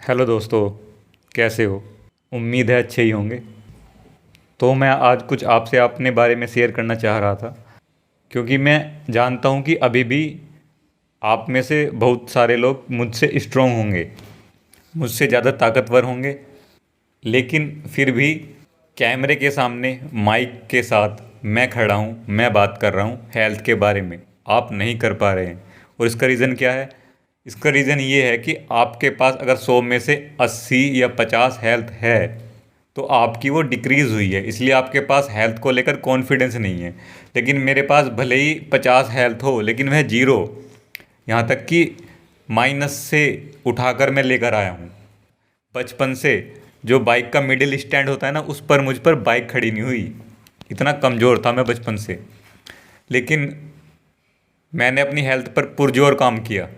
Hello दोस्तों, कैसे हो? उम्मीद है अच्छे ही होंगे। तो मैं आज कुछ आपसे अपने बारे में शेयर करना चाह रहा था, क्योंकि मैं जानता हूँ कि अभी भी आप में से बहुत सारे लोग मुझसे स्ट्रोंग होंगे, मुझसे ज़्यादा ताकतवर होंगे, लेकिन फिर भी कैमरे के सामने माइक के साथ मैं खड़ा हूँ, मैं बात कर रहा हूँ हेल्थ के बारे में। आप नहीं कर पा रहे हैं। और इसका रीज़न क्या है? इसका रीज़न ये है कि आपके पास अगर 100 में से 80 या 50 हेल्थ है, तो आपकी वो डिक्रीज़ हुई है, इसलिए आपके पास हेल्थ को लेकर कॉन्फिडेंस नहीं है। लेकिन मेरे पास भले ही 50 हेल्थ हो, लेकिन वह जीरो, यहाँ तक कि माइनस से उठाकर मैं लेकर आया हूँ। बचपन से जो बाइक का मिडिल स्टैंड होता है ना, उस पर मुझ पर बाइक खड़ी नहीं हुई। इतना कमज़ोर था मैं बचपन से। लेकिन मैंने अपनी हेल्थ पर पुरजोर काम किया।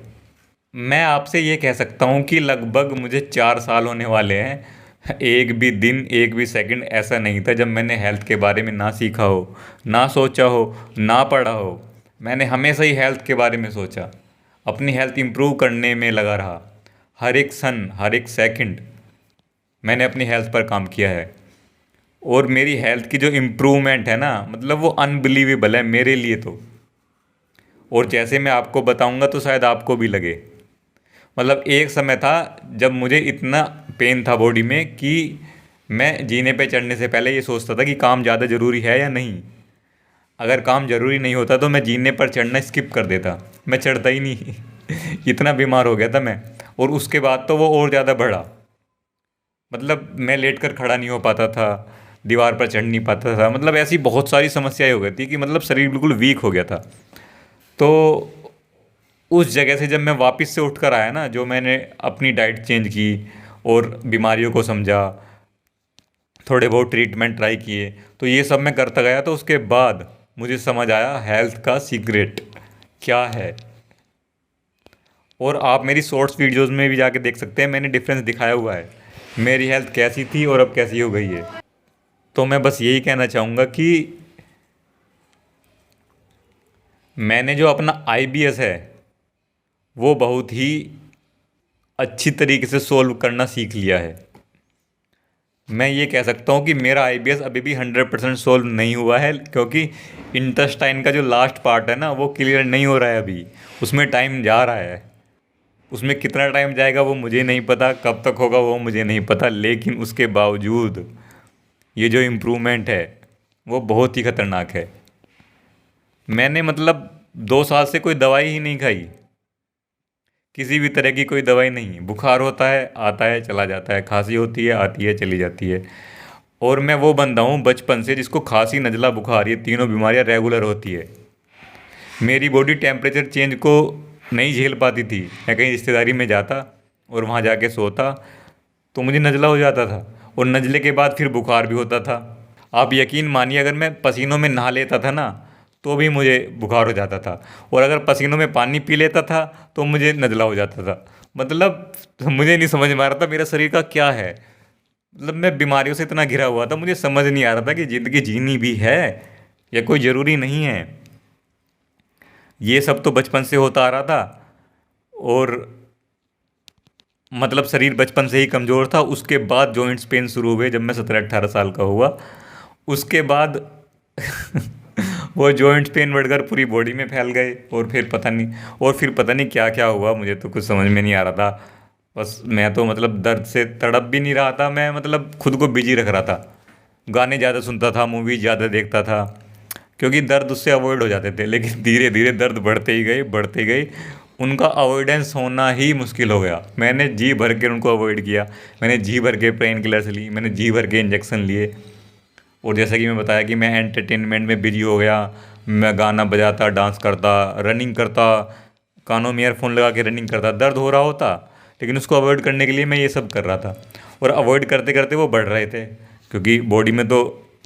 मैं आपसे ये कह सकता हूँ कि लगभग मुझे 4 साल होने वाले हैं। एक भी दिन, एक भी सेकंड ऐसा नहीं था जब मैंने हेल्थ के बारे में ना सीखा हो, ना सोचा हो, ना पढ़ा हो। मैंने हमेशा ही हेल्थ के बारे में सोचा, अपनी हेल्थ इम्प्रूव करने में लगा रहा। हर एक सन, हर एक सेकंड मैंने अपनी हेल्थ पर काम किया है। और मेरी हेल्थ की जो इम्प्रूवमेंट है ना, मतलब वो अनबिलीवेबल है मेरे लिए तो। और जैसे मैं आपको बताऊंगा तो शायद आपको भी लगे। मतलब एक समय था जब मुझे इतना पेन था बॉडी में कि मैं जीने पे चढ़ने से पहले ये सोचता था कि काम ज़्यादा ज़रूरी है या नहीं। अगर काम ज़रूरी नहीं होता तो मैं जीने पर चढ़ना स्किप कर देता, मैं चढ़ता ही नहीं। इतना बीमार हो गया था मैं। और उसके बाद तो वो और ज़्यादा बढ़ा। मतलब मैं लेट कर खड़ा नहीं हो पाता था, दीवार पर चढ़ नहीं पाता था, मतलब ऐसी बहुत सारी समस्याएं हो गई थी कि मतलब शरीर बिल्कुल वीक हो गया था। तो उस जगह से जब मैं वापस से उठकर आया ना, जो मैंने अपनी डाइट चेंज की और बीमारियों को समझा, थोड़े बहुत ट्रीटमेंट ट्राई किए, तो ये सब मैं करता गया, तो उसके बाद मुझे समझ आया हेल्थ का सीक्रेट क्या है। और आप मेरी शॉर्ट्स वीडियोस में भी जाके देख सकते हैं, मैंने डिफरेंस दिखाया हुआ है मेरी हेल्थ कैसी थी और अब कैसी हो गई है। तो मैं बस यही कहना चाहूँगा कि मैंने जो अपना आईबीएस है वो बहुत ही अच्छी तरीके से सोल्व करना सीख लिया है। मैं ये कह सकता हूँ कि मेरा आईबीएस अभी भी 100% सोल्व नहीं हुआ है, क्योंकि इंटेस्टाइन का जो लास्ट पार्ट है ना, वो क्लियर नहीं हो रहा है अभी। उसमें टाइम जा रहा है। उसमें कितना टाइम जाएगा वो मुझे नहीं पता, कब तक होगा वो मुझे नहीं पता, लेकिन उसके बावजूद ये जो इम्प्रूवमेंट है वो बहुत ही ख़तरनाक है। मैंने मतलब 2 साल से कोई दवाई ही नहीं खाई, किसी भी तरह की कोई दवाई नहीं। बुखार होता है, आता है, चला जाता है, खांसी होती है, आती है, चली जाती है। और मैं वो बंदा हूँ बचपन से जिसको खांसी, नज़ला, बुखार, ये तीनों बीमारियाँ रेगुलर होती है। मेरी बॉडी टेम्परेचर चेंज को नहीं झेल पाती थी। मैं कहीं रिश्तेदारी में जाता और वहाँ जाके सोता तो मुझे नज़ला हो जाता था, और नज़ले के बाद फिर बुखार भी होता था। आप यकीन मानिए, अगर मैं पसीनों में नहा लेता था ना, तो भी मुझे बुखार हो जाता था। और अगर पसीनों में पानी पी लेता था तो मुझे नज़ला हो जाता था। मतलब मुझे नहीं समझ में आ रहा था मेरा शरीर का क्या है। मतलब मैं बीमारियों से इतना घिरा हुआ था, मुझे समझ नहीं आ रहा था कि ज़िंदगी जीनी भी है या कोई ज़रूरी नहीं है। ये सब तो बचपन से होता आ रहा था। और मतलब शरीर बचपन से ही कमज़ोर था। उसके बाद जॉइंट्स पेन शुरू हुए जब मैं 17-18 साल का हुआ। उसके बाद वो जॉइंट्स पेन बढ़कर पूरी बॉडी में फैल गए, और फिर पता नहीं क्या क्या हुआ, मुझे तो कुछ समझ में नहीं आ रहा था। बस मैं तो मतलब दर्द से तड़प भी नहीं रहा था, मैं मतलब खुद को बिजी रख रहा था। गाने ज़्यादा सुनता था, मूवीज़ ज़्यादा देखता था, क्योंकि दर्द उससे अवॉइड हो जाते थे। लेकिन धीरे धीरे दर्द बढ़ते ही गए, बढ़ते गए। उनका अवॉइडेंस होना ही मुश्किल हो गया। मैंने जी भर के उनको अवॉइड किया। मैंने जी भर के पेन किलर्स ली, मैंने जी भर के इंजेक्शन लिए। और जैसा कि मैं बताया कि मैं एंटरटेनमेंट में बिजी हो गया। मैं गाना बजाता, डांस करता, रनिंग करता, कानों में ईयरफोन लगा के रनिंग करता। दर्द हो रहा होता, लेकिन उसको अवॉइड करने के लिए मैं ये सब कर रहा था। और अवॉइड करते करते वो बढ़ रहे थे, क्योंकि बॉडी में तो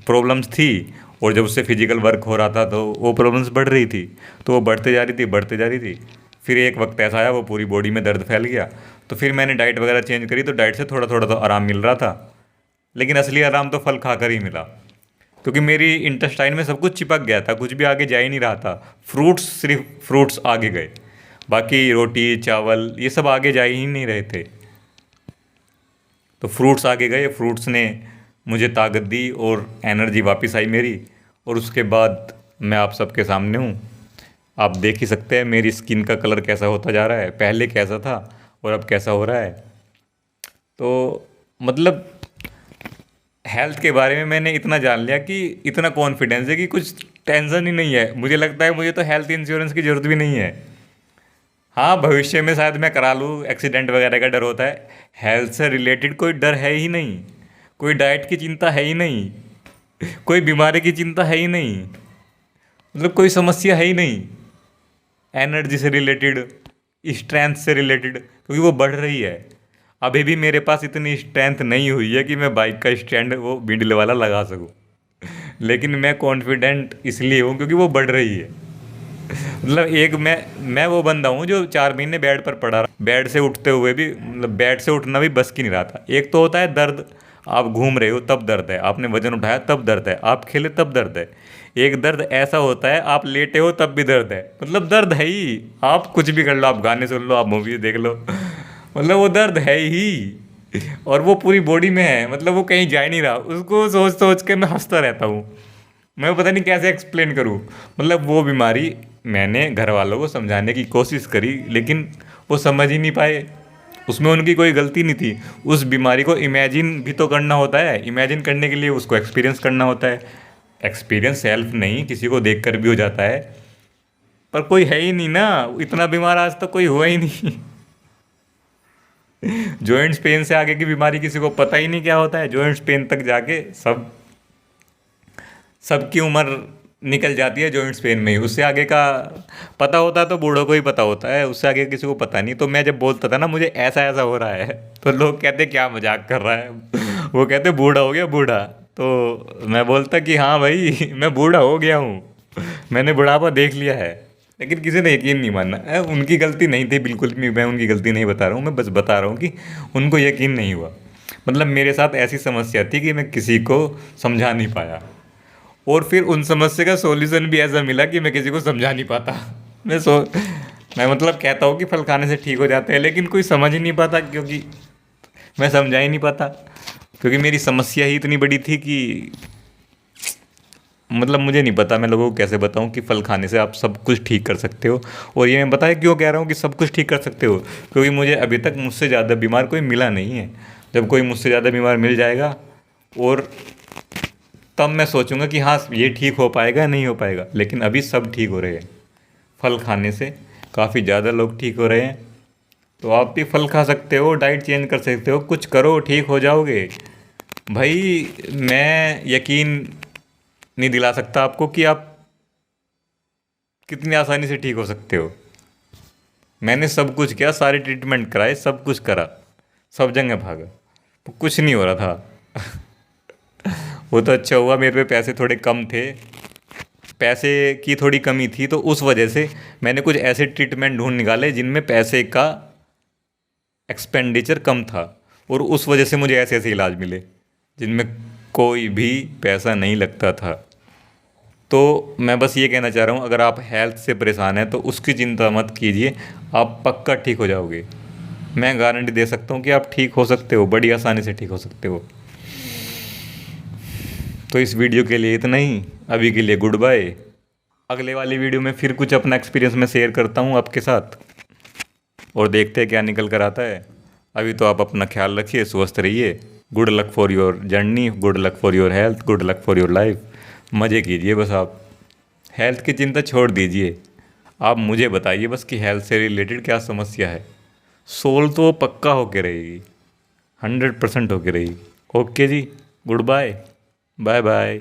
प्रॉब्लम्स थी। और जब उससे फिजिकल वर्क हो रहा था तो वो प्रॉब्लम्स बढ़ रही थी। तो वो बढ़ते जा रही थी, बढ़ते जा रही थी। फिर एक वक्त ऐसा आया, वो पूरी बॉडी में दर्द फैल गया। तो फिर मैंने डाइट वगैरह चेंज करी, तो डाइट से थोड़ा थोड़ा तो आराम मिल रहा था। लेकिन असली आराम तो फल खाकर ही मिला, क्योंकि मेरी इंटेस्टाइन में सब कुछ चिपक गया था, कुछ भी आगे जा ही नहीं रहा था। फ्रूट्स, सिर्फ फ्रूट्स आगे गए, बाकी रोटी चावल ये सब आगे जा ही नहीं रहे थे। तो फ्रूट्स आगे गए, फ्रूट्स ने मुझे ताकत दी और एनर्जी वापस आई मेरी। और उसके बाद मैं आप सबके सामने हूँ। आप देख ही सकते हैं मेरी स्किन का कलर कैसा होता जा रहा है, पहले कैसा था और अब कैसा हो रहा है। तो मतलब हेल्थ के बारे में मैंने इतना जान लिया कि इतना कॉन्फिडेंस है कि कुछ टेंशन ही नहीं है। मुझे लगता है मुझे तो हेल्थ इंश्योरेंस की ज़रूरत भी नहीं है। हाँ, भविष्य में शायद मैं करा लूँ, एक्सीडेंट वगैरह का डर होता है। हेल्थ से रिलेटेड कोई डर है ही नहीं, कोई डाइट की चिंता है ही नहीं, कोई बीमारी की चिंता है ही नहीं, मतलब कोई समस्या है ही नहीं। एनर्जी से रिलेटेड, स्ट्रेंथ से रिलेटेड, क्योंकि वो बढ़ रही है। अभी भी मेरे पास इतनी स्ट्रेंथ नहीं हुई है कि मैं बाइक का स्टैंड वो मिडिल वाला लगा सकूं, लेकिन मैं कॉन्फिडेंट इसलिए हूँ क्योंकि वो बढ़ रही है। मतलब एक मैं वो बंदा हूँ जो 4 महीने बेड पर पड़ा रहा, बेड से उठते हुए भी, मतलब बेड से उठना भी बस की नहीं रहा था। एक तो होता है दर्द, आप घूम रहे हो तब दर्द है, आपने वजन उठाया तब दर्द है, आप खेले तब दर्द है। एक दर्द ऐसा होता है आप लेटे हो तब भी दर्द है, मतलब दर्द है ही। आप कुछ भी कर लो, आप गाने सुन लो, आप मूवी देख लो, मतलब वो दर्द है ही। और वो पूरी बॉडी में है, मतलब वो कहीं जा ही नहीं रहा। उसको सोच सोच के मैं हंसता रहता हूँ। मैं पता नहीं कैसे एक्सप्लेन करूँ। मतलब वो बीमारी मैंने घर वालों को समझाने की कोशिश करी, लेकिन वो समझ ही नहीं पाए। उसमें उनकी कोई गलती नहीं थी। उस बीमारी को इमेजिन भी तो करना होता है, इमेजिन करने के लिए उसको एक्सपीरियंस करना होता है। एक्सपीरियंस सेल्फ नहीं, किसी को देख कर भी हो जाता है, पर कोई है ही नहीं ना इतना बीमार, आज तक कोई हुआ ही नहीं। जॉइंट्स पेन से आगे की बीमारी किसी को पता ही नहीं क्या होता है। जॉइंट्स पेन तक जाके सबकी उम्र निकल जाती है जॉइंट्स पेन में ही। उससे आगे का पता होता है तो बूढ़ों को ही पता होता है, उससे आगे किसी को पता नहीं। तो मैं जब बोलता था ना मुझे ऐसा ऐसा हो रहा है, तो लोग कहते क्या मजाक कर रहा है। वो कहते बूढ़ा हो गया बूढ़ा। तो मैं बोलता कि हाँ भाई मैं बूढ़ा हो गया हूँ, मैंने बुढ़ापा देख लिया है। लेकिन किसी ने यकीन नहीं मानना। उनकी गलती नहीं थी बिल्कुल भी, मैं उनकी गलती नहीं बता रहा हूँ, मैं बस बता रहा हूँ कि उनको यकीन नहीं हुआ। मतलब मेरे साथ ऐसी समस्या थी कि मैं किसी को समझा नहीं पाया, और फिर उन समस्या का सॉल्यूशन भी ऐसा मिला कि मैं किसी को समझा नहीं पाता। मैं सो मैं मतलब कहता हूँ कि फल खाने से ठीक हो जाते हैं, लेकिन कोई समझ ही नहीं पाता, क्योंकि मैं समझा ही नहीं पाता। क्योंकि मेरी समस्या ही इतनी बड़ी थी कि मतलब मुझे नहीं पता मैं लोगों को कैसे बताऊं कि फल खाने से आप सब कुछ ठीक कर सकते हो। और ये मैं बताया क्यों कह रहा हूँ कि सब कुछ ठीक कर सकते हो, क्योंकि मुझे अभी तक मुझसे ज़्यादा बीमार कोई मिला नहीं है। जब कोई मुझसे ज़्यादा बीमार मिल जाएगा और तब मैं सोचूंगा कि हाँ ये ठीक हो पाएगा नहीं हो पाएगा। लेकिन अभी सब ठीक हो रहे हैं, फल खाने से काफ़ी ज़्यादा लोग ठीक हो रहे हैं। तो आप भी फल खा सकते हो, डाइट चेंज कर सकते हो, कुछ करो ठीक हो जाओगे भाई। मैं यकीन नहीं दिला सकता आपको कि आप कितनी आसानी से ठीक हो सकते हो। मैंने सब कुछ किया, सारे ट्रीटमेंट कराए, सब कुछ करा, सब जगह भागा, तो कुछ नहीं हो रहा था। वो तो अच्छा हुआ मेरे पे पैसे थोड़े कम थे, पैसे की थोड़ी कमी थी, तो उस वजह से मैंने कुछ ऐसे ट्रीटमेंट ढूंढ निकाले जिनमें पैसे का एक्सपेंडिचर कम था, और उस वजह से मुझे ऐसे ऐसे इलाज मिले जिनमें कोई भी पैसा नहीं लगता था। तो मैं बस ये कहना चाह रहा हूँ, अगर आप हेल्थ से परेशान हैं तो उसकी चिंता मत कीजिए, आप पक्का ठीक हो जाओगे। मैं गारंटी दे सकता हूँ कि आप ठीक हो सकते हो, बड़ी आसानी से ठीक हो सकते हो। तो इस वीडियो के लिए इतना ही, अभी के लिए गुड बाय। अगले वाली वीडियो में फिर कुछ अपना एक्सपीरियंस मैं शेयर करता हूँ आपके साथ, और देखते हैं क्या निकल कर आता है। अभी तो आप अपना ख्याल रखिए, स्वस्थ रहिए। Good luck for your journey, good luck for your health, good luck for your life. मज़े कीजिए बस आप, हेल्थ की चिंता छोड़ दीजिए। आप मुझे बताइए बस कि हेल्थ से रिलेटेड क्या समस्या है, सोल्व तो वो पक्का होके रहेगी, 100% होके रहेगी। ओके जी, गुड बाय, बाय बाय।